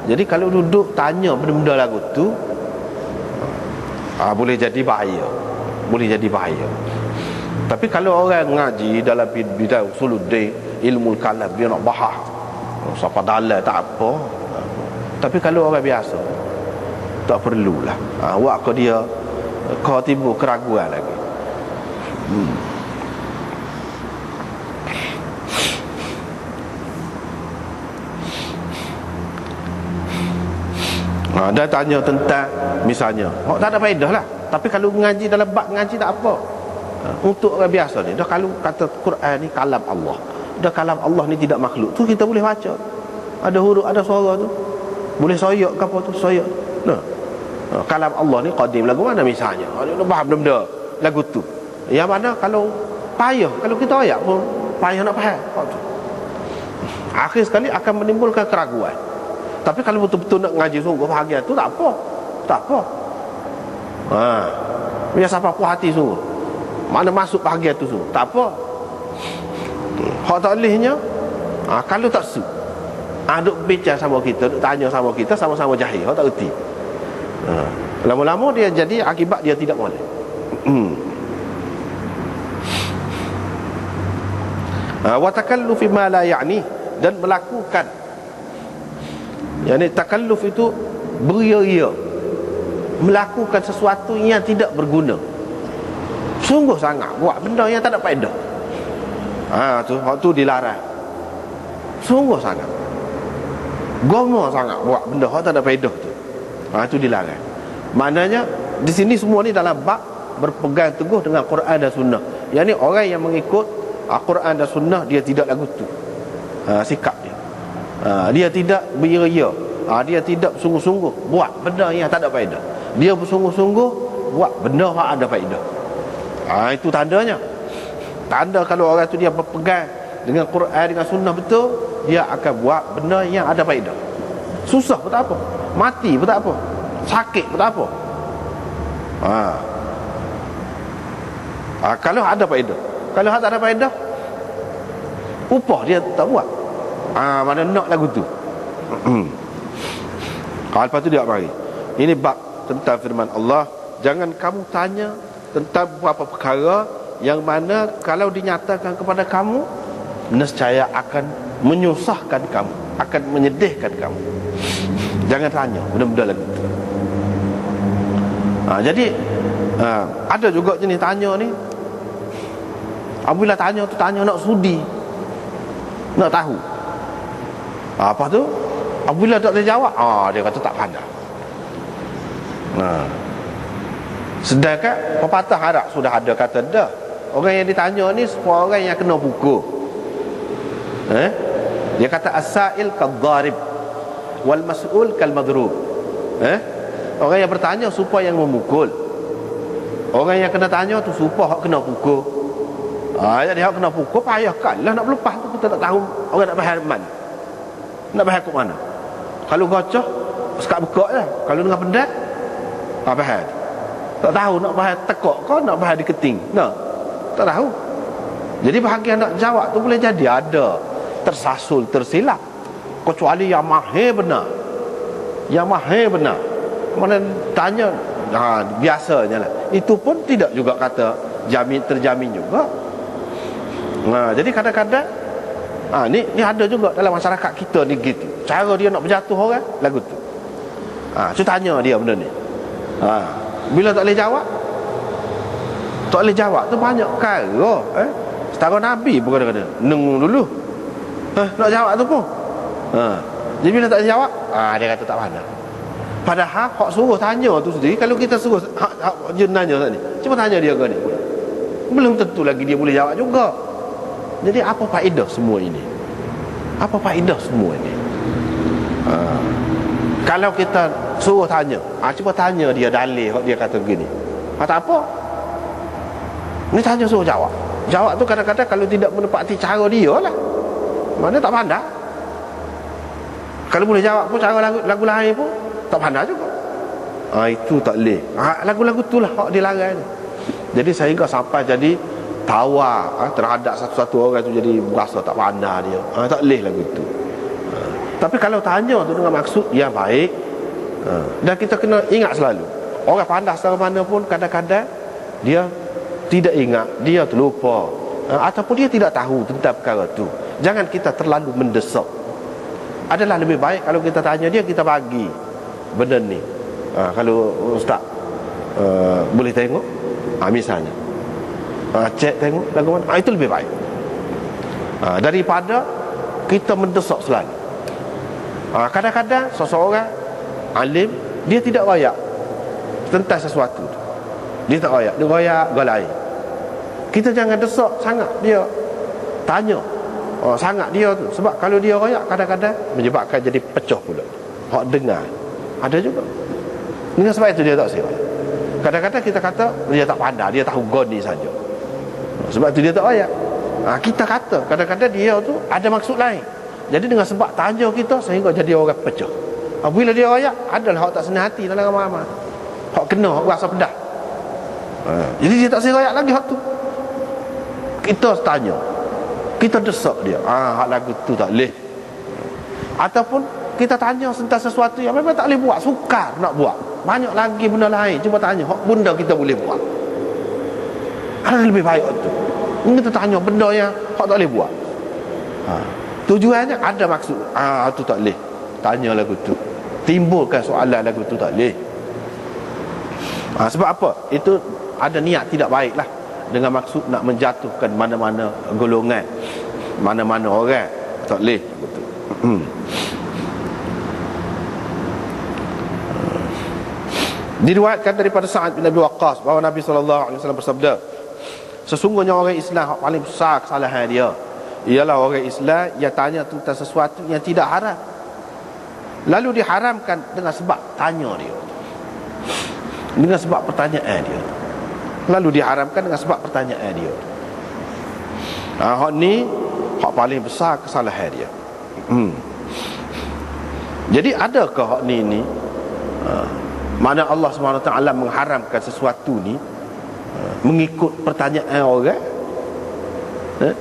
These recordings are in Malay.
Jadi kalau duduk tanya benda-benda lagu tu, boleh jadi bahaya. Boleh jadi bahaya. Tapi kalau orang ngaji dalam bidang usuluddin, ilmu kalam, dia nak bahas siapa dalal tak apa. Tapi kalau orang biasa tak perlulah. Awak ke dia kau timbul keraguan lagi. Dia tanya tentang misalnya, tak ada faedah lah. Tapi kalau ngaji dalam bab ngaji tak apa. Untuk orang biasa ni, dah kalau kata Quran ni kalam Allah, dah kalam Allah ni tidak makhluk, tu kita boleh baca. Ada huruf, ada suara tu, boleh soyak ke apa tu, soyak. Nah, kalam Allah ni qadim lagu mana misalnya, dia faham benda-benda lagu tu. Yang mana kalau payah, kalau kita ayat pun payah nak faham. Akhir sekali akan menimbulkan keraguan. Tapi kalau betul-betul nak ngaji sungguh bahagian tu tak apa. Tak apa. Biar siapa puas hati sungguh. Mana masuk bahagian tu sungguh. Tak apa. Hak tak bolehnya, kalau tak su, duk bincang sama kita, duk tanya sama kita, sama-sama jahil, hak tak erti. Lama-lama dia jadi akibat dia tidak boleh. Wa takallufi ma la ya'ni, dan melakukan, yakni takalluf itu beria-ria, melakukan sesuatu yang tidak berguna. Sungguh sangat buat benda yang tak ada faedah. Tu dilarang. Sungguh sangat gomo sangat buat benda yang tak ada faedah tu. Tu dilarang. Maknanya di sini semua ni dalam bab berpegang teguh dengan Quran dan Sunnah. Yakni orang yang mengikut Quran dan Sunnah, dia tidak lagu tu. Sikap dia. Dia tidak beria-ria. Dia tidak sungguh-sungguh buat benda yang tak ada faedah. Dia bersungguh-sungguh buat benda yang ada faedah. Itu tandanya. Tanda kalau orang tu dia berpegang dengan Quran, dengan Sunnah betul, dia akan buat benda yang ada faedah. Susah pun tak apa, mati pun tak apa, sakit pun tak apa. Kalau ada faedah. Kalau tak ada faedah, upah dia tak buat. Mana nak lagu tu. Lepas tu dia mari. Ini bab tentang firman Allah, jangan kamu tanya tentang beberapa perkara yang mana kalau dinyatakan kepada kamu, nescaya akan menyusahkan kamu, akan menyedihkan kamu. Jangan tanya benda-benda lagu tu. Jadi ada juga jenis tanya ni, apabila tanya tu tanya nak sudi, nak tahu. Apa tu? Apabila tak boleh jawab, dia kata tak pandai. Sedangkan pepatah Arab sudah ada kata dah, orang yang ditanya ni semua orang yang kena pukul. Dia kata as-sa'il kadh-dharib wal mas'ul kal madrub. Orang yang bertanya supaya yang memukul. Orang yang kena tanya tu supaya hak kena pukul. Jadi hak kena pukul payahkanlah nak berlepas tu, kita tak tahu orang nak faham mana. Nak faham ke mana? Kalau gocah sekat bekak je. Kalau dengan pendat, faham. Tak tahu nak faham tekak ke nak faham diketing. Tak tahu. Jadi bahagian nak jawab tu boleh jadi ada tersasul, tersilap. Kecuali yang mahir benar. Yang mahir benar. Mana tanya, biasanya lah. Itu pun tidak juga kata terjamin juga. Jadi kadang-kadang ni ada juga dalam masyarakat kita ni gitu. Cara dia nak berjatuh orang lagu tu. So tanya dia benda ni. Bila tak boleh jawab, tak boleh jawab tu banyak perkara. Setara Nabi pun kadang-kadang nengung dulu. Nak jawab tu pun. Jadi bila tak boleh jawab, dia kata tak pandai. Padahal hak suruh tanya tu sendiri, kalau kita suruh hak dia nanya tadi, cuba tanya dia ke ni, belum tentu lagi dia boleh jawab juga. Jadi apa faedah semua ini? Apa faedah semua ini? Kalau kita suruh tanya, cuba tanya dia dalil, dia kata begini, tak apa. Ni tanya suruh jawab. Jawab tu kadang-kadang kalau tidak menepati cara dia lah, mana tak pandai. Kalau boleh jawab pun cara lagu lain pun tak pandai juga. Itu tak boleh. Lagu-lagu tu lah hak dilarang ni. Jadi sehingga sampai jadi tawa terhadap satu-satu orang tu, jadi berasa tak pandai dia. Tak boleh lagu tu. Tapi kalau tanya tu dengan maksud yang baik, dan kita kena ingat selalu, orang pandai secara mana pun kadang-kadang dia tidak ingat, dia terlupa, ataupun dia tidak tahu tentang perkara tu. Jangan kita terlalu mendesak. Adalah lebih baik kalau kita tanya dia, kita bagi benda ni. Kalau ustaz boleh tengok, misalnya cek tengok lagu mana, itu lebih baik daripada kita mendesak selalu. Kadang-kadang seseorang alim, dia tidak royak tentang sesuatu tu. Dia tak royak, dia royak gol lain. Kita jangan desak sangat dia, tanya sangat dia tu. Sebab kalau dia royak, kadang-kadang menyebabkan jadi pecah pula. Hak dengar ada juga. Dengan sebab itu dia tak siap. Kadang-kadang kita kata dia tak pandai, dia tahu gol ni saja. Sebab itu dia tak royak. Kita kata kadang-kadang dia tu ada maksud lain. Jadi dengan sebab tanya kita sehingga jadi orang pecah. Bila dia royak, adalah hak tak senang hati dalam ramai-ramai. Hak kena, hak rasa pedah. Jadi dia tak royak lagi hak tu. Kita tanya, kita desak dia, hak lagu tu tak boleh. Ataupun kita tanya tentang sesuatu yang memang tak boleh buat, sukar nak buat. Banyak lagi benda lain, cuba tanya hak benda kita boleh buat. Ada lebih baik tu. Kita tanya benda yang hak tak boleh buat. Tujuannya ada maksud. Tu tak boleh. Tanya lagu tu, timbulkan soalan lagu tu tak boleh. Sebab apa? Itu ada niat tidak baik lah, dengan maksud nak menjatuhkan mana-mana golongan, mana-mana orang. Tak boleh. Diriwayatkan daripada Sa'ad bin Abi Waqqas bahawa Nabi SAW bersabda, sesungguhnya orang Islam yang paling besar kesalahan dia ialah orang Islam yang tanya tentang sesuatu yang tidak haram, lalu diharamkan dengan sebab tanya dia, dengan sebab pertanyaan dia, lalu diharamkan dengan sebab pertanyaan dia. Hak ni hak paling besar kesalahan dia. Jadi adakah hak ni mana Allah SWT mengharamkan sesuatu ni mengikut pertanyaan orang,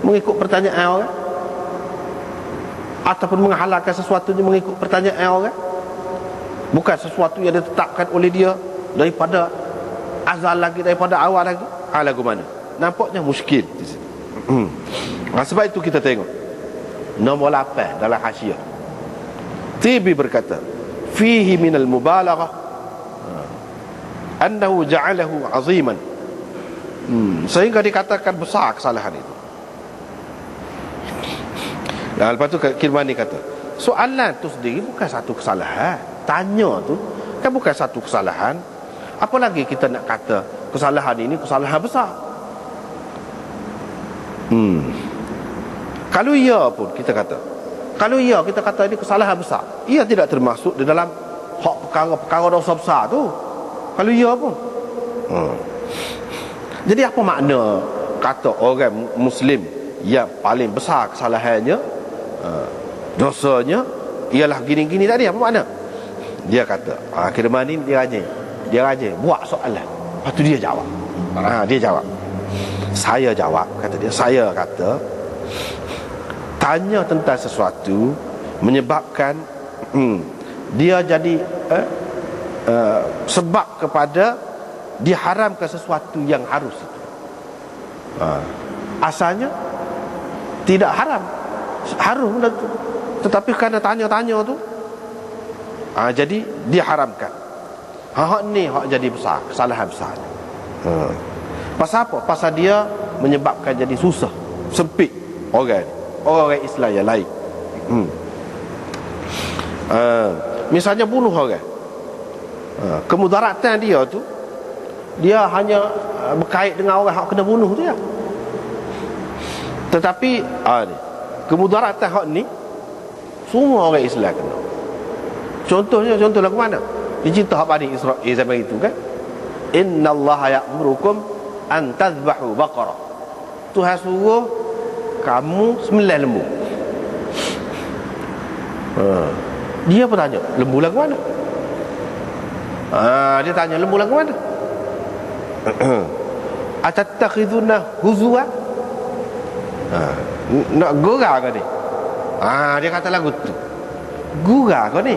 mengikut pertanyaan orang, ataupun menghalalkan sesuatu ni mengikut pertanyaan orang, bukan sesuatu yang ditetapkan oleh dia daripada azal lagi, daripada awal lagi. Lagu mana? Nampaknya muskil di sini. Sebab itu kita tengok nombor 8 dalam hasyiah. Tibi berkata, fihi minal mubalaghah annahu ja'alahu aziman, sehingga dikatakan besar kesalahan itu. Lepas tu Kirmani kata, soalan tu sendiri bukan satu kesalahan. Tanya tu kan bukan satu kesalahan. Apa lagi kita nak kata kesalahan ini kesalahan besar? Kalau ia pun kita kata, kalau ia kita kata ini kesalahan besar, ia tidak termasuk di dalam hak perkara dosa besar tu. Kalau ia pun jadi apa makna kata orang Muslim yang paling besar kesalahannya, dosanya ialah gini-gini tadi, apa makna? Dia kata, Kirmani dia rajin buat soalan, lepas tu dia jawab. Dia jawab, saya jawab, kata dia, saya kata tanya tentang sesuatu menyebabkan dia jadi sebab kepada diharamkan sesuatu yang harus itu. Asalnya tidak haram, harum benda tu, tetapi kerana tanya-tanya tu jadi diharamkan. Hak ni hak jadi besar, kesalahan besar. Pasal apa? Pasal dia menyebabkan jadi susah, sempit orang Islam yang lain. Misalnya bunuh orang, kemudaratan dia tu, dia hanya berkait dengan orang hak kena bunuh tu ya. Tetapi ni, kemudaratan hak ni semua orang Islam kena. Contohnya lagu mana? Dicerita hak Bani Israil zaman itu kan, innallaha ya'murukum an tadhbahu baqarah, Tuhan suruh kamu sembelih lembu. Dia pun tanya, lembu lagu mana? Dia tanya, lembu lagu mana? Atattakhiduna huzwa, nak gurau ke dia? Dia kata lagu tu. Gurah kau ni.